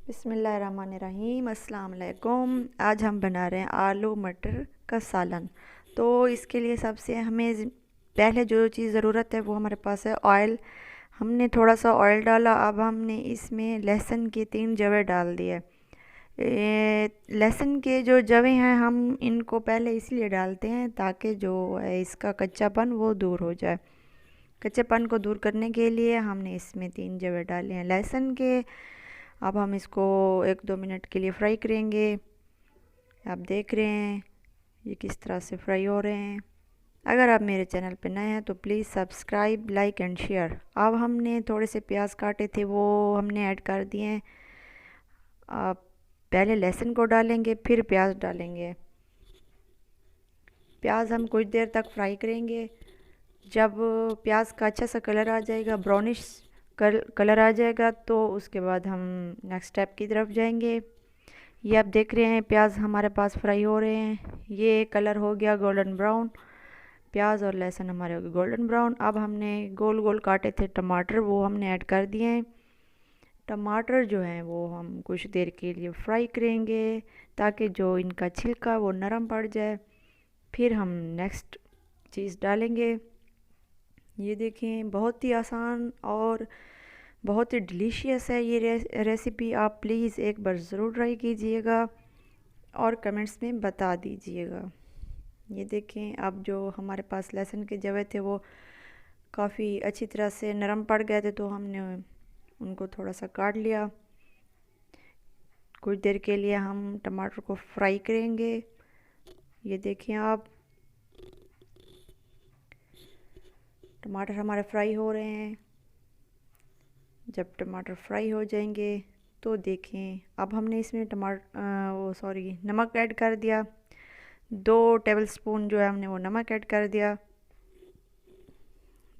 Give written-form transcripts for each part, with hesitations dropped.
बिस्मिल्लाहिर्रहमानिर्रहीम, अस्सलाम वालेकुम। आज हम बना रहे हैं आलू मटर का सालन। तो इसके लिए सबसे हमें पहले जो चीज़ ज़रूरत है वो हमारे पास है ऑयल। हमने थोड़ा सा ऑयल डाला। अब हमने इसमें लहसुन के 3 जवे डाल दिए। लहसुन के जो जवे हैं हम इनको पहले इसलिए डालते हैं ताकि जो है इसका कच्चापन वो दूर हो जाए। कच्चेपन को दूर करने के लिए हमने इसमें 3 जवे डाले हैं लहसुन के। अब हम इसको 1-2 मिनट के लिए फ्राई करेंगे। आप देख रहे हैं ये किस तरह से फ्राई हो रहे हैं। अगर आप मेरे चैनल पर नए हैं तो please subscribe, like and share. अब हमने थोड़े से प्याज काटे थे वो हमने ऐड कर दिए हैं। आप पहले लहसुन को डालेंगे फिर प्याज डालेंगे। प्याज हम कुछ देर तक फ्राई करेंगे। जब प्याज का अच्छा सा कलर आ जाएगा, ब्राउनिश कलर आ जाएगा, तो उसके बाद हम नेक्स्ट स्टेप की तरफ जाएंगे। ये आप देख रहे हैं प्याज हमारे पास फ्राई हो रहे हैं। ये कलर हो गया गोल्डन ब्राउन। प्याज और लहसुन हमारे हो गए गोल्डन ब्राउन। अब हमने गोल गोल काटे थे टमाटर वो हमने ऐड कर दिए हैं। टमाटर जो हैं वो हम कुछ देर के लिए फ्राई करेंगे ताकि जो इनका छिलका वो नरम पड़ जाए। फिर हम नेक्स्ट चीज़ डालेंगे। ये देखें बहुत ही आसान और बहुत ही डिलीशियस है ये रेसिपी। आप प्लीज़ एक बार ज़रूर ट्राई कीजिएगा और कमेंट्स में बता दीजिएगा। ये देखें अब जो हमारे पास लहसुन के जवे थे वो काफ़ी अच्छी तरह से नरम पड़ गए थे, तो हमने उनको थोड़ा सा काट लिया। कुछ देर के लिए हम टमाटर को फ्राई करेंगे। ये देखें आप टमाटर हमारे फ्राई हो रहे हैं। जब टमाटर फ्राई हो जाएंगे तो देखें अब हमने इसमें नमक ऐड कर दिया। 2 टेबलस्पून जो है हमने वो नमक ऐड कर दिया।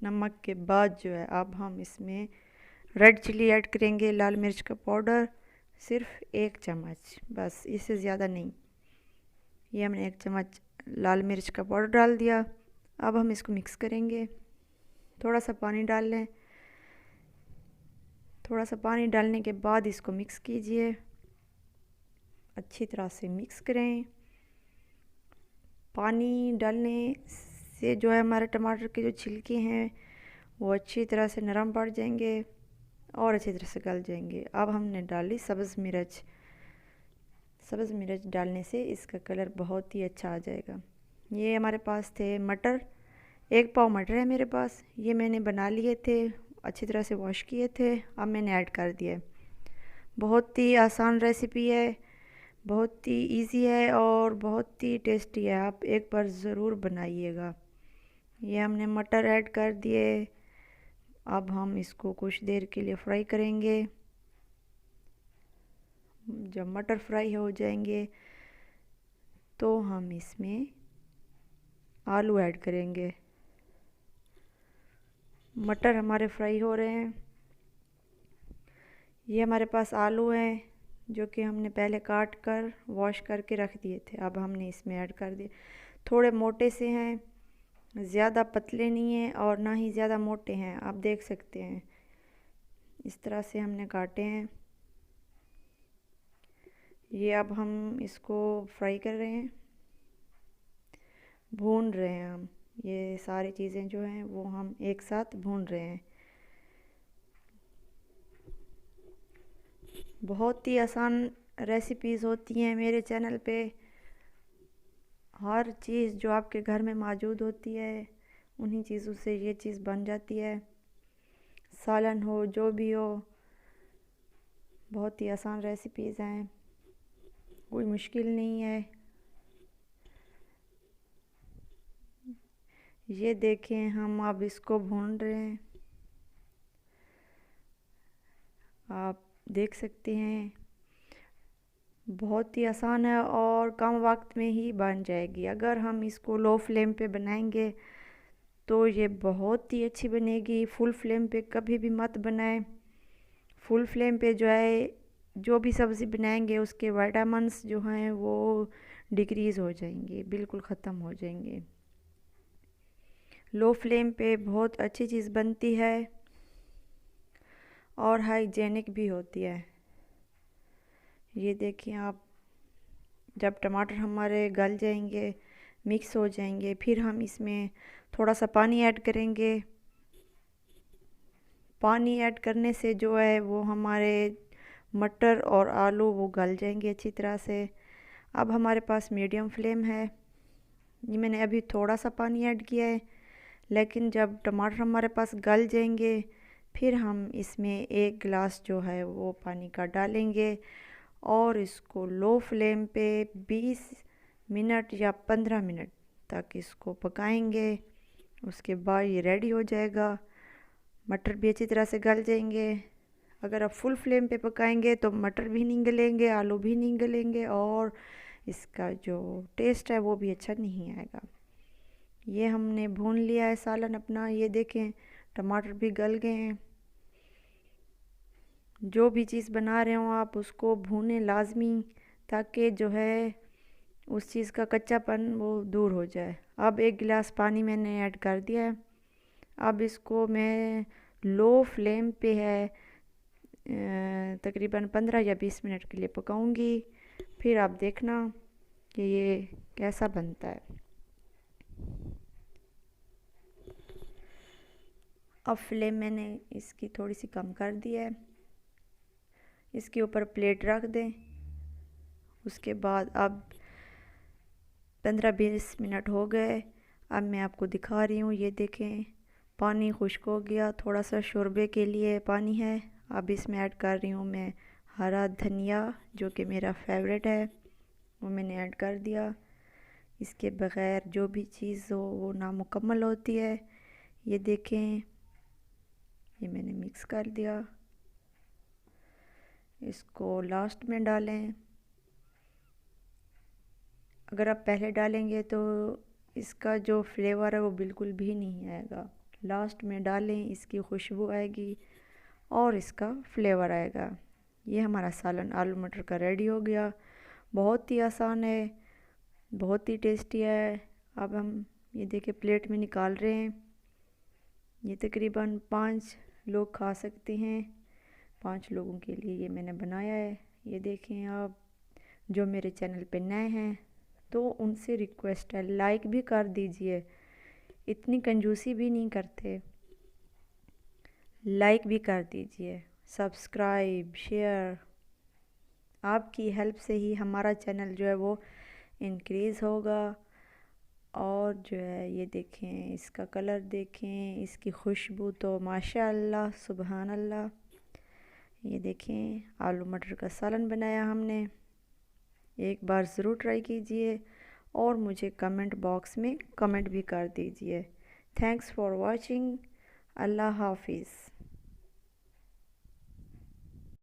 नमक के बाद जो है अब हम इसमें रेड चिली ऐड करेंगे, लाल मिर्च का पाउडर, सिर्फ 1 चम्मच, बस इससे ज़्यादा नहीं। ये हमने 1 चम्मच लाल मिर्च का पाउडर डाल दिया। अब हम इसको मिक्स करेंगे। थोड़ा सा पानी डाल लें। थोड़ा सा पानी डालने के बाद इसको मिक्स कीजिए, अच्छी तरह से मिक्स करें। पानी डालने से जो है हमारे टमाटर के जो छिलके हैं वो अच्छी तरह से नरम पड़ जाएंगे और अच्छी तरह से गल जाएंगे। अब हमने डाली सब्ज़ मिर्च। सब्ज़ मिर्च डालने से इसका कलर बहुत ही अच्छा आ जाएगा। ये हमारे पास थे मटर, 1 पाव मटर है मेरे पास। ये मैंने बना लिए थे, अच्छी तरह से वॉश किए थे। अब मैंने ऐड कर दिया। बहुत ही आसान रेसिपी है, बहुत ही इजी है और बहुत ही टेस्टी है। आप एक बार ज़रूर बनाइएगा। ये हमने मटर ऐड कर दिए। अब हम इसको कुछ देर के लिए फ्राई करेंगे। जब मटर फ्राई हो जाएंगे तो हम इसमें आलू ऐड करेंगे। मटर हमारे फ्राई हो रहे हैं। ये हमारे पास आलू हैं जो कि हमने पहले काट कर वॉश करके रख दिए थे। अब हमने इसमें ऐड कर दिए। थोड़े मोटे से हैं, ज़्यादा पतले नहीं हैं और ना ही ज़्यादा मोटे हैं। आप देख सकते हैं इस तरह से हमने काटे हैं। ये अब हम इसको फ्राई कर रहे हैं, भून रहे हैं हम। ये सारी चीज़ें जो हैं वो हम एक साथ भून रहे हैं। बहुत ही आसान रेसिपीज़ होती हैं मेरे चैनल पे। हर चीज़ जो आपके घर में मौजूद होती है उन्हीं चीज़ों से ये चीज़ बन जाती है। सालन हो जो भी हो, बहुत ही आसान रेसिपीज़ हैं, कोई मुश्किल नहीं है। ये देखें हम अब इसको भून रहे हैं। आप देख सकते हैं बहुत ही आसान है और कम वक्त में ही बन जाएगी। अगर हम इसको लो फ्लेम पे बनाएंगे तो ये बहुत ही अच्छी बनेगी। फुल फ्लेम पे कभी भी मत बनाएं। फुल फ्लेम पे जो है जो भी सब्ज़ी बनाएंगे उसके विटामिन्स जो हैं वो डिक्रीज़ हो जाएंगे, बिल्कुल ख़त्म हो जाएंगे। लो फ्लेम पे बहुत अच्छी चीज़ बनती है और हाइजेनिक भी होती है। ये देखिए आप, जब टमाटर हमारे गल जाएंगे, मिक्स हो जाएंगे, फिर हम इसमें थोड़ा सा पानी ऐड करेंगे। पानी ऐड करने से जो है वो हमारे मटर और आलू वो गल जाएंगे अच्छी तरह से। अब हमारे पास मीडियम फ्लेम है। ये मैंने अभी थोड़ा सा पानी ऐड किया है, लेकिन जब टमाटर हमारे पास गल जाएंगे फिर हम इसमें 1 गिलास जो है वो पानी का डालेंगे और इसको लो फ्लेम पे 20 मिनट या 15 मिनट तक इसको पकाएंगे। उसके बाद ये रेडी हो जाएगा। मटर भी अच्छी तरह से गल जाएंगे। अगर आप फुल फ्लेम पे पकाएंगे तो मटर भी नहीं गलेंगे, आलू भी नहीं गलेंगे और इसका जो टेस्ट है वो भी अच्छा नहीं आएगा। ये हमने भून लिया है सालन अपना। ये देखें टमाटर भी गल गए हैं। जो भी चीज़ बना रहे हो आप उसको भूनें लाजमी, ताकि जो है उस चीज़ का कच्चापन वो दूर हो जाए। अब 1 गिलास पानी मैंने ऐड कर दिया है। अब इसको मैं लो फ्लेम पे है तकरीबन 15 या 20 मिनट के लिए पकाऊंगी। फिर आप देखना कि ये कैसा बनता है। अब फ्लेम मैंने इसकी थोड़ी सी कम कर दी है। इसके ऊपर प्लेट रख दें। उसके बाद अब 15-20 मिनट हो गए। अब मैं आपको दिखा रही हूँ। ये देखें पानी खुश्क हो गया, थोड़ा सा शोरबे के लिए पानी है। अब इसमें ऐड कर रही हूँ मैं हरा धनिया, जो कि मेरा फेवरेट है, वो मैंने ऐड कर दिया। इसके बग़ैर जो भी चीज़ हो वो नामुकम्मल होती है। ये देखें ये मैंने मिक्स कर दिया। इसको लास्ट में डालें। अगर आप पहले डालेंगे तो इसका जो फ्लेवर है वो बिल्कुल भी नहीं आएगा। लास्ट में डालें, इसकी खुशबू आएगी और इसका फ्लेवर आएगा। ये हमारा सालन आलू मटर का रेडी हो गया। बहुत ही आसान है, बहुत ही टेस्टी है। अब हम ये देखिए प्लेट में निकाल रहे हैं। ये तकरीबन 5 लोग खा सकते हैं। 5 लोगों के लिए ये मैंने बनाया है। ये देखें आप, जो मेरे चैनल पे नए हैं तो उनसे रिक्वेस्ट है लाइक भी कर दीजिए। इतनी कंजूसी भी नहीं करते, लाइक भी कर दीजिए, सब्सक्राइब शेयर। आपकी हेल्प से ही हमारा चैनल जो है वो इंक्रीज़ होगा। और जो है ये देखें इसका कलर देखें, इसकी खुशबू तो माशाअल्लाह सुबहान अल्लाह। ये देखें आलू मटर का सालन बनाया हमने। एक बार ज़रूर ट्राई कीजिए और मुझे कमेंट बॉक्स में कमेंट भी कर दीजिए। Thanks for watching. अल्लाह हाफिज़।